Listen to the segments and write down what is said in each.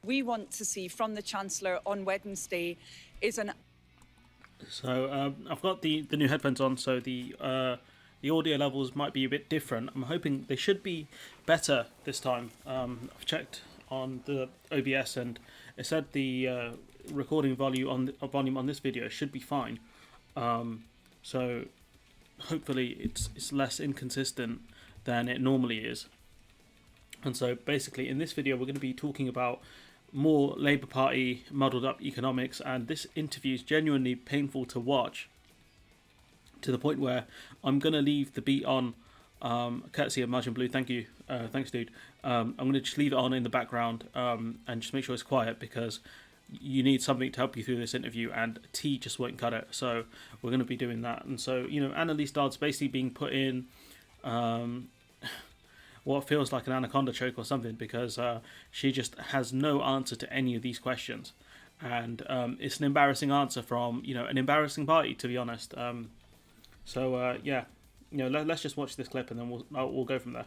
we want to see from the Chancellor on Wednesday is an... So I've got the new headphones on, so the audio levels might be a bit different. I'm hoping they should be better this time. I've checked on the OBS and it said the recording volume on this video should be fine. So hopefully it's less inconsistent than it normally is. And so basically in this video we're going to be talking about more Labour Party muddled up economics, and this interview is genuinely painful to watch, to the point where I'm going to leave the beat on, courtesy of MajinBlue. Thank you. Thanks, dude. I'm going to just leave it on in the background and just make sure it's quiet, because you need something to help you through this interview, and tea just won't cut it. So we're going to be doing that. And so, Anneliese Dodd's basically being put in what feels like an anaconda choke or something, because she just has no answer to any of these questions. And it's an embarrassing answer from, an embarrassing party, to be honest. Let's just watch this clip and then we'll go from there.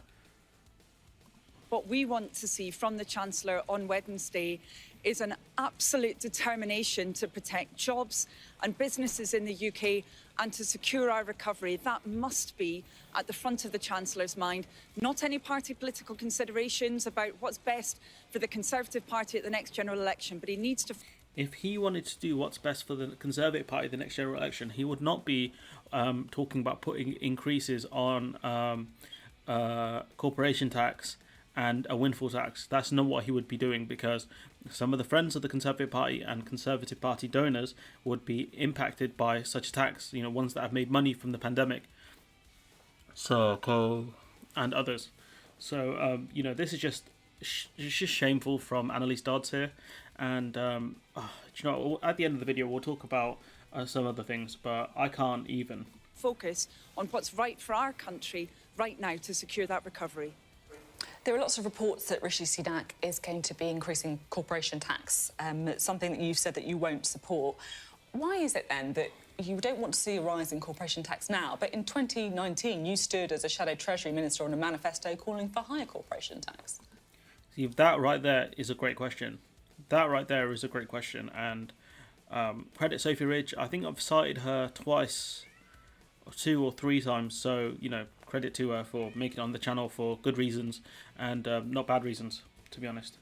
What we want to see from the Chancellor on Wednesday is an absolute determination to protect jobs and businesses in the UK and to secure our recovery. That must be at the front of the Chancellor's mind, not any party political considerations about what's best for the Conservative Party at the next general election, but he needs to... If he wanted to do what's best for the Conservative Party at the next general election, he would not be talking about putting increases on corporation tax and a windfall tax. That's not what he would be doing, because some of the friends of the Conservative Party and Conservative Party donors would be impacted by such a tax, ones that have made money from the pandemic, and others. So, this is just shameful from Anneliese Dodd here. And, at the end of the video, we'll talk about some other things, but I can't even focus on what's right for our country right now to secure that recovery. There are lots of reports that Rishi Sunak is going to be increasing corporation tax, something that you've said that you won't support. Why is it then that you don't want to see a rise in corporation tax now, but in 2019 you stood as a shadow Treasury Minister on a manifesto calling for higher corporation tax? See, that right there is a great question. And credit Sophie Ridge. I think I've cited her twice, or 2 or 3 times, so, credit to her for making it on the channel for good reasons and not bad reasons, to be honest.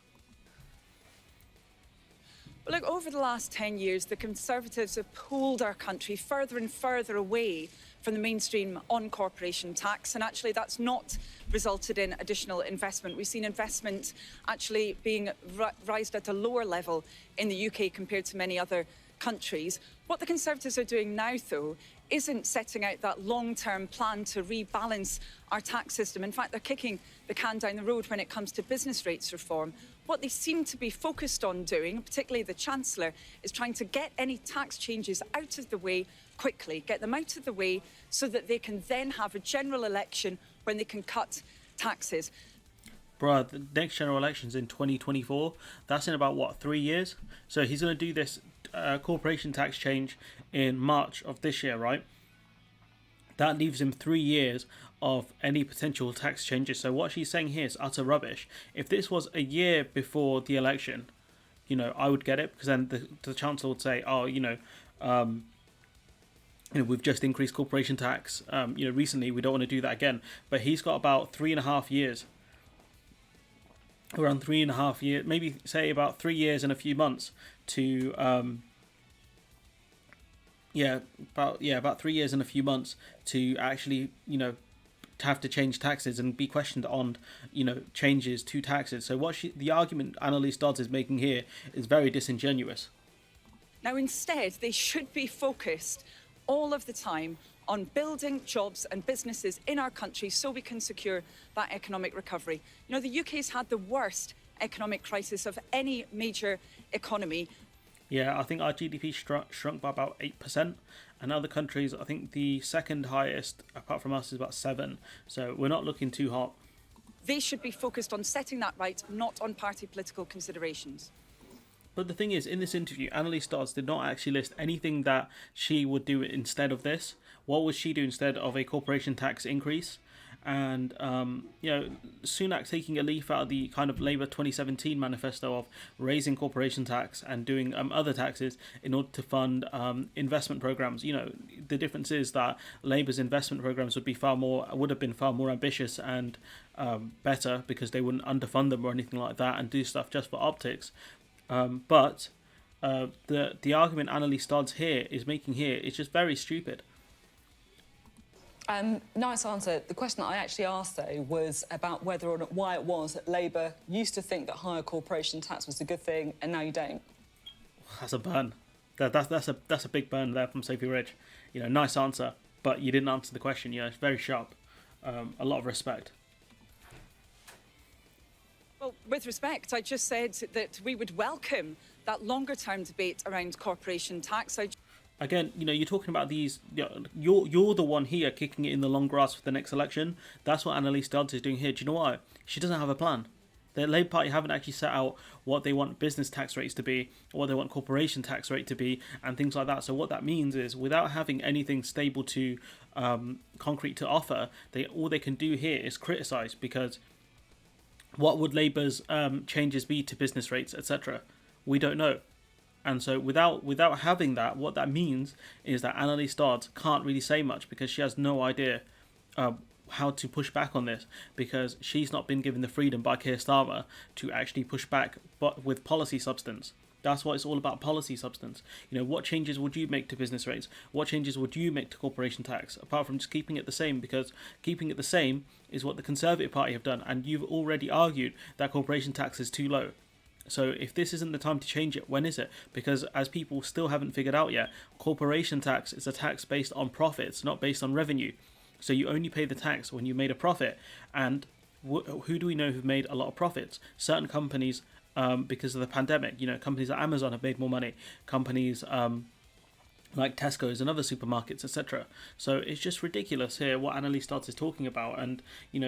Well, look, over the last 10 years, the Conservatives have pulled our country further and further away from the mainstream on corporation tax, and actually that's not resulted in additional investment. We've seen investment actually being raised at a lower level in the UK compared to many other countries. What the Conservatives are doing now, though, isn't setting out that long-term plan to rebalance our tax system. In fact, they're kicking the can down the road when it comes to business rates reform. What they seem to be focused on doing, particularly the Chancellor, is trying to get any tax changes out of the way quickly, get them out of the way so that they can then have a general election when they can cut taxes. Bruh, the next general election's in 2024. That's in about, 3 years? So he's going to do this corporation tax change in March of this year, right? That leaves him 3 years of any potential tax changes. So what she's saying here is utter rubbish. If this was a year before the election, I would get it, because then the Chancellor would say, we've just increased corporation tax. Recently, we don't want to do that again. But he's got about 3.5 years. Around 3.5 years, maybe say about 3 years and a few months to about 3 years and a few months to actually to have to change taxes and be questioned on changes to taxes. So the argument Anneliese Dodd is making here is very disingenuous. Now instead they should be focused all of the time on building jobs and businesses in our country so we can secure that economic recovery. The UK's had the worst economic crisis of any major economy. Yeah, I think our GDP shrunk by about 8%, and other countries, I think the second highest, apart from us, is about 7%. So we're not looking too hot. They should be focused on setting that right, not on party political considerations. But the thing is, in this interview, Anneliese Dodd did not actually list anything that she would do instead of this. What would she do instead of a corporation tax increase? and Sunak taking a leaf out of the kind of Labour 2017 manifesto of raising corporation tax and doing other taxes in order to fund investment programs. The difference is that Labour's investment programs would have been far more ambitious and better, because they wouldn't underfund them or anything like that and do stuff just for optics. But the argument Anneliese Dodd is making here is just very stupid. Nice answer. The question that I actually asked, though, was about whether or not why it was that Labour used to think that higher corporation tax was a good thing, and now you don't. That's a burn. That's a big burn there from Sophie Ridge. Nice answer, but you didn't answer the question. It's very sharp. A lot of respect. Well, with respect, I just said that we would welcome that longer-term debate around corporation tax. Again, you're talking about these. You're the one here kicking it in the long grass for the next election. That's what Anneliese Dodd is doing here. Do you know why? She doesn't have a plan. The Labour Party haven't actually set out what they want business tax rates to be, or what they want corporation tax rate to be, and things like that. So what that means is, without having anything stable to concrete to offer, all they can do here is criticise, because what would Labour's changes be to business rates, etc.? We don't know. And so without having that, what that means is that Anneliese Dodd can't really say much, because she has no idea how to push back on this, because she's not been given the freedom by Keir Starmer to actually push back, but with policy substance. That's what it's all about, policy substance. What changes would you make to business rates? What changes would you make to corporation tax, apart from just keeping it the same? Because keeping it the same is what the Conservative Party have done, and you've already argued that corporation tax is too low. So if this isn't the time to change it, when is it? Because as people still haven't figured out yet, corporation tax is a tax based on profits, not based on revenue. So you only pay the tax when you made a profit. And who do we know who've made a lot of profits? Certain companies, because of the pandemic, companies like Amazon have made more money. Companies like Tesco's and other supermarkets, etc. So it's just ridiculous here what Anneliese Dodd is talking about, and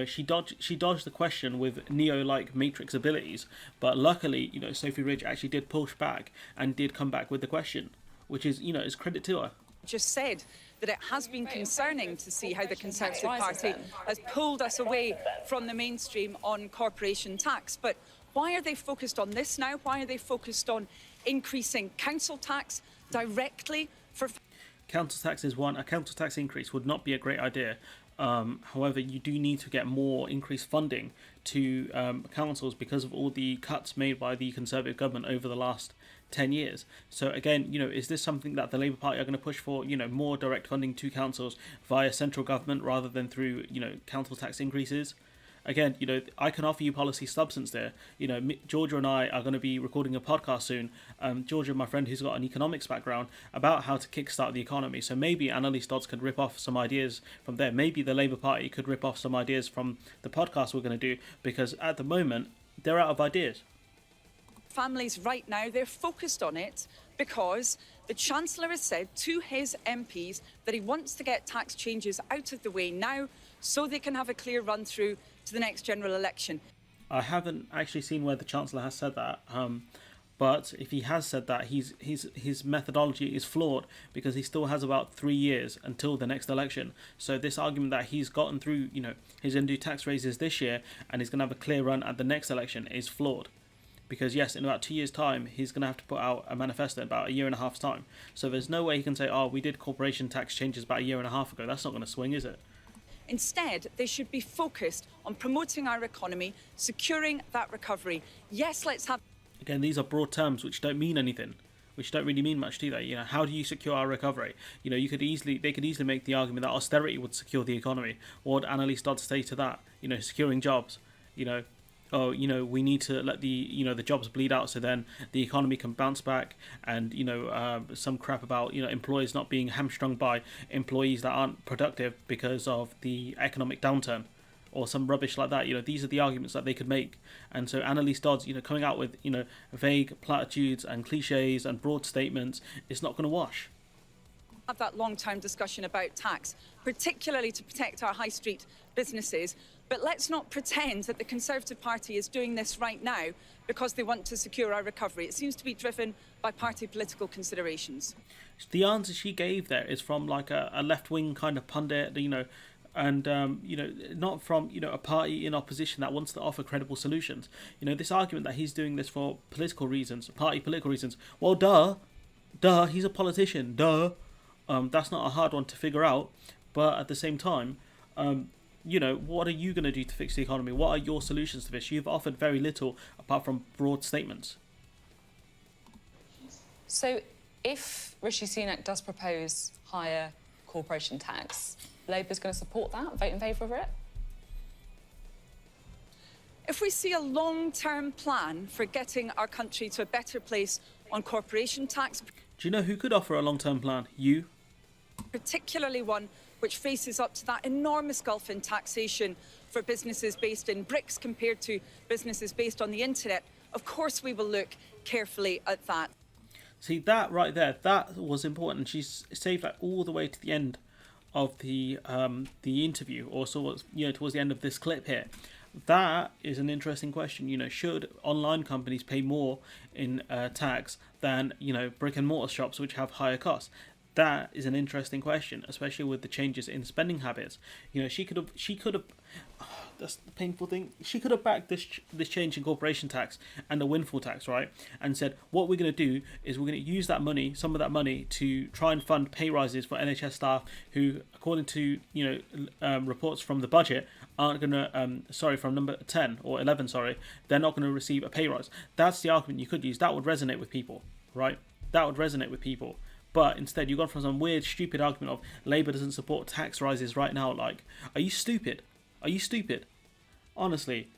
she dodged the question with Neo-like Matrix abilities, but luckily Sophie Ridge actually did push back and did come back with the question, which is is credit to her. Just said that it has been concerning to see how the Conservative Party has pulled us away from the mainstream on corporation tax. But why are they focused on this now? Why are they focused on increasing council tax directly for... Council tax is one. A council tax increase would not be a great idea. However, you do need to get more increased funding to councils because of all the cuts made by the Conservative government over the last 10 years. So again, is this something that the Labour Party are going to push for, more direct funding to councils via central government rather than through, council tax increases? Again, I can offer you policy substance there. Georgia and I are going to be recording a podcast soon. Georgia, my friend who's got an economics background, about how to kickstart the economy. So maybe Anneliese Dodd could rip off some ideas from there. Maybe the Labour Party could rip off some ideas from the podcast we're going to do, because at the moment, they're out of ideas. Families right now, they're focused on it because the Chancellor has said to his MPs that he wants to get tax changes out of the way now so they can have a clear run through to the next general election. I haven't actually seen where the Chancellor has said that, but if he has said that, his methodology is flawed, because he still has about 3 years until the next election. So this argument that he's gotten through, he's going to do tax raises this year and he's going to have a clear run at the next election is flawed. Because yes, in about 2 years' time, he's going to have to put out a manifesto in about a year and a half's time. So there's no way he can say, we did corporation tax changes about a year and a half ago. That's not going to swing, is it? Instead, they should be focused on promoting our economy, securing that recovery. Yes, let's have... Again, these are broad terms which don't mean anything, which don't really mean much, do they? How do you secure our recovery? They could easily make the argument that austerity would secure the economy. What would Anneliese Dodd say to that? Securing jobs, we need to let the jobs bleed out so then the economy can bounce back, and some crap about employers not being hamstrung by employees that aren't productive because of the economic downturn, or some rubbish like that. These are the arguments that they could make. And so Anneliese Dodd's coming out with vague platitudes and cliches and broad statements, it's not going to wash. Have that long-term discussion about tax, particularly to protect our high street businesses. But let's not pretend that the Conservative Party is doing this right now because they want to secure our recovery. It seems to be driven by party political considerations. The answer she gave there is from like a left-wing kind of pundit, and not from a party in opposition that wants to offer credible solutions. This argument that he's doing this for political reasons, party political reasons. Well, duh, he's a politician. Duh, that's not a hard one to figure out. But at the same time, what are you going to do to fix the economy? What are your solutions to this? You've offered very little apart from broad statements. So, if Rishi Sunak does propose higher corporation tax, Labour's going to support that, vote in favour of it? If we see a long-term plan for getting our country to a better place on corporation tax... Do you know who could offer a long-term plan? You. Particularly one which faces up to that enormous gulf in taxation for businesses based in bricks compared to businesses based on the internet. Of course we will look carefully at that. See, that right there, that was important. She's saved that all the way to the end of the interview, or towards the end of this clip here. That is an interesting question. Should online companies pay more in tax than brick and mortar shops which have higher costs? That is an interesting question, especially with the changes in spending habits. She could have. That's the painful thing. She could have backed this change in corporation tax and the windfall tax, right? And said, what we're going to do is we're going to use that money, some of that money, to try and fund pay rises for NHS staff who, according to reports from the budget, aren't going to. From number 10 or 11, they're not going to receive a pay rise. That's the argument you could use. That would resonate with people, right? That would resonate with people. But instead, you've gone from some weird, stupid argument of Labour doesn't support tax rises right now. Like, are you stupid? Are you stupid? Honestly,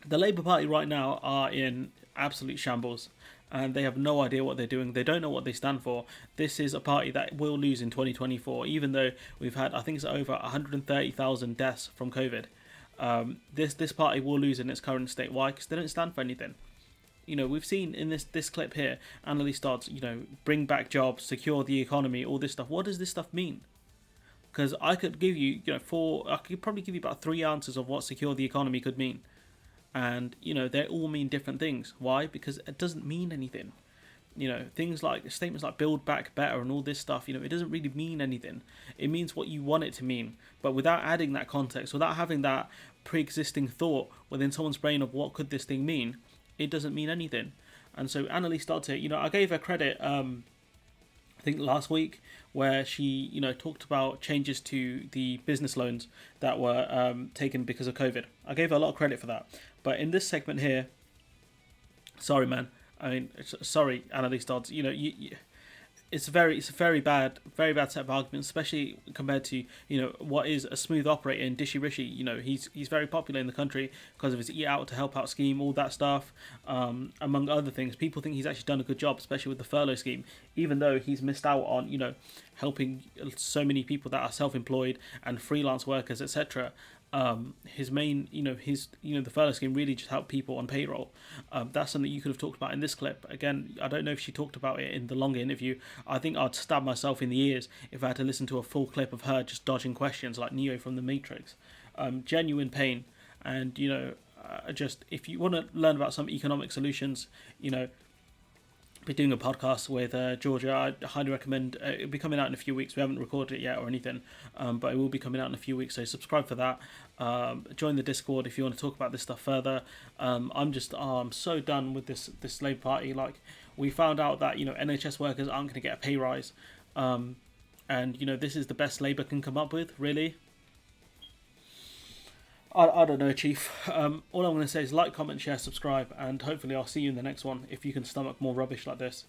the Labour Party right now are in absolute shambles, and they have no idea what they're doing. They don't know what they stand for. This is a party that will lose in 2024, even though we've had, I think it's over 130,000 deaths from COVID. This party will lose in its current state. Why? Because they don't stand for anything. We've seen in this clip here, Anneliese Dodd, bring back jobs, secure the economy, all this stuff. What does this stuff mean? Because I could give you, I could probably give you about 3 answers of what secure the economy could mean. And, they all mean different things. Why? Because it doesn't mean anything. Things like, statements like build back better and all this stuff, it doesn't really mean anything. It means what you want it to mean. But without adding that context, without having that pre-existing thought within someone's brain of what could this thing mean, it doesn't mean anything. And so Anneliese Dodd here, I gave her credit, I think last week, where she, talked about changes to the business loans that were taken because of COVID. I gave her a lot of credit for that. But in this segment here, sorry, man. Sorry, Anneliese Dodd. It's a very bad set of arguments, especially compared to what is a smooth operator in Dishy Rishi. He's very popular in the country because of his Eat Out to Help Out scheme, all that stuff, among other things. People think he's actually done a good job, especially with the furlough scheme, even though he's missed out on helping so many people that are self-employed and freelance workers, etc. His main, the furlough scheme really just helped people on payroll. That's something you could have talked about in this clip. Again, I don't know if she talked about it in the longer interview. I think I'd stab myself in the ears if I had to listen to a full clip of her just dodging questions like Neo from The Matrix. Genuine pain. And, just if you want to learn about some economic solutions, be doing a podcast with Georgia. I highly recommend. It'll be coming out in a few weeks. We haven't recorded it yet or anything, but it will be coming out in a few weeks. So subscribe for that. Join the Discord if you want to talk about this stuff further. I'm so done with this Labour Party. Like, we found out that NHS workers aren't going to get a pay rise, and this is the best Labour can come up with. Really. I don't know, Chief. All I'm going to say is like, comment, share, subscribe, and hopefully I'll see you in the next one if you can stomach more rubbish like this.